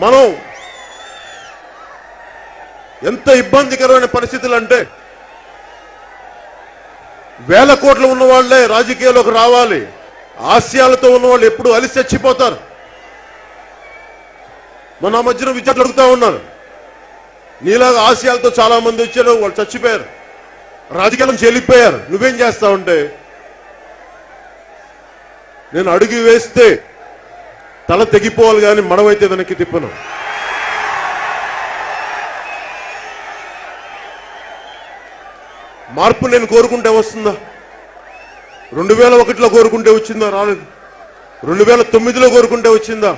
మనం ఎంత ఇబ్బందికరమైన పరిస్థితులు అంటే వేల కోట్లు ఉన్న వాళ్ళే రాజకీయాల్లోకి రావాలి. ఆశయాలతో ఉన్న వాళ్ళు ఎప్పుడు అలిసి చచ్చిపోతారు. మన మధ్యన విద్యార్థులు అడుగుతా ఉన్నారు, నీలాగా ఆశయాలతో చాలా మంది వచ్చారు, వాళ్ళు చచ్చిపోయారు, రాజకీయాలను చెల్లిపోయారు, నువ్వేం చేస్తావంటే నేను అడుగు వేస్తే తల తెగిపోవాలి కానీ మడవైతే వెనక్కి తిప్పను. మార్పు నేను కోరుకుంటే వస్తుందా? 2001లో కోరుకుంటే వచ్చిందా? రాలేదు. 2009లో కోరుకుంటే వచ్చిందా?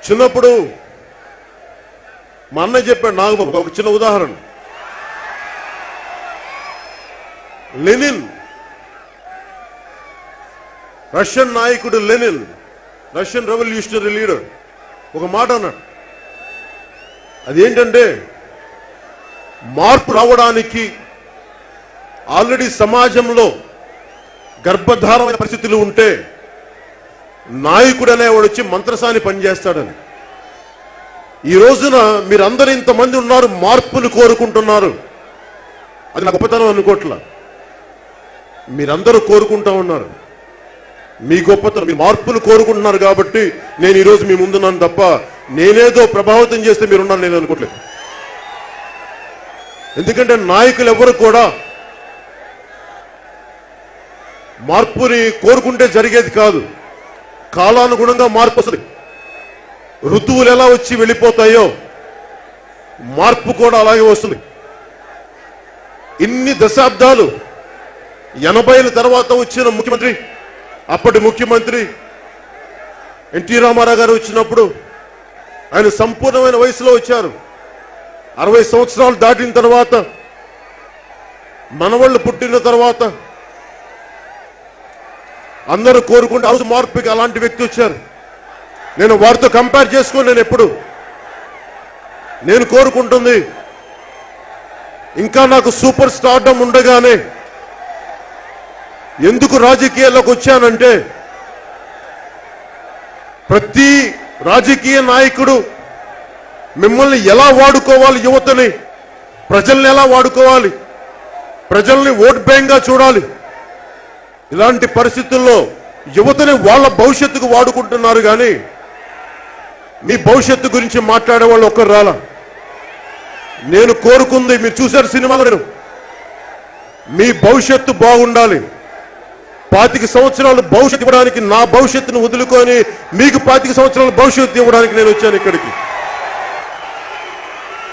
చిన్నప్పుడు మా అన్నయ్య చెప్పాడు, నాకు ఒక చిన్న ఉదాహరణ. లెనిన్, రష్యన్ నాయకుడు లెనిన్, రష్యన్ రెవల్యూషనరీ లీడర్, ఒక మాట అన్నాడు. అదేంటంటే మార్పు రావడానికి ఆల్రెడీ సమాజంలో గర్భధారమైన పరిస్థితులు ఉంటే నాయకుడు అనేవాడు వచ్చి మంత్రసాని పనిచేస్తాడని. ఈ రోజున మీరందరూ ఇంతమంది ఉన్నారు, మార్పును కోరుకుంటున్నారు. అది నా గొప్పతనం అనుకోవట్లా, మీరందరూ కోరుకుంటా ఉన్నారు. మీ గొప్పతనం, మీ మార్పును కోరుకుంటున్నారు కాబట్టి నేను ఈరోజు మీ ముందున్నాను తప్ప నేనేదో ప్రభావితం చేస్తే మీరున్నాను నేను అనుకోవట్లేదు. ఎందుకంటే నాయకులు ఎవరు కూడా మార్పుని కోరుకుంటే జరిగేది కాదు. కాలానుగుణంగా మార్పు వస్తుంది. ఋతువులు ఎలా వచ్చి వెళ్ళిపోతాయో మార్పు కూడా అలాగే వస్తుంది. ఇన్ని దశాబ్దాలు 80ల తర్వాత వచ్చిన ముఖ్యమంత్రి, అప్పటి ముఖ్యమంత్రి ఎన్టీ రామారావు గారు వచ్చినప్పుడు ఆయన సంపూర్ణమైన వయసులో వచ్చారు. 60 సంవత్సరాలు దాటిన తర్వాత మనవాళ్ళు పుట్టిన తర్వాత అందరూ కోరుకుంటే ఆ రోజు మార్పుకి అలాంటి వ్యక్తి వచ్చారు. నేను వారితో కంపేర్ చేసుకొని నేను కోరుకుంటుంది ఇంకా నాకు సూపర్ స్టార్డమ్ ఉండగానే ఎందుకు రాజకీయాల్లోకి వచ్చానంటే ప్రతి రాజకీయ నాయకుడు మిమ్మల్ని ఎలా వాడుకోవాలి, యువతని, ప్రజల్ని ఎలా వాడుకోవాలి, ప్రజల్ని ఓట్ బ్యాంక్గా చూడాలి. ఇలాంటి పరిస్థితుల్లో యువతని వాళ్ళ భవిష్యత్తుకు వాడుకుంటున్నారు కానీ మీ భవిష్యత్తు గురించి మాట్లాడే వాళ్ళు ఒక్కరు రాలా. నేను కోరుకుంది, మీరు చూశారు సినిమాలో, నేను మీ భవిష్యత్తు బాగుండాలి. 25 సంవత్సరాలు భవిష్యత్తు ఇవ్వడానికి, నా భవిష్యత్తును వదులుకొని మీకు 25 సంవత్సరాల భవిష్యత్తు ఇవ్వడానికి నేను వచ్చాను ఇక్కడికి.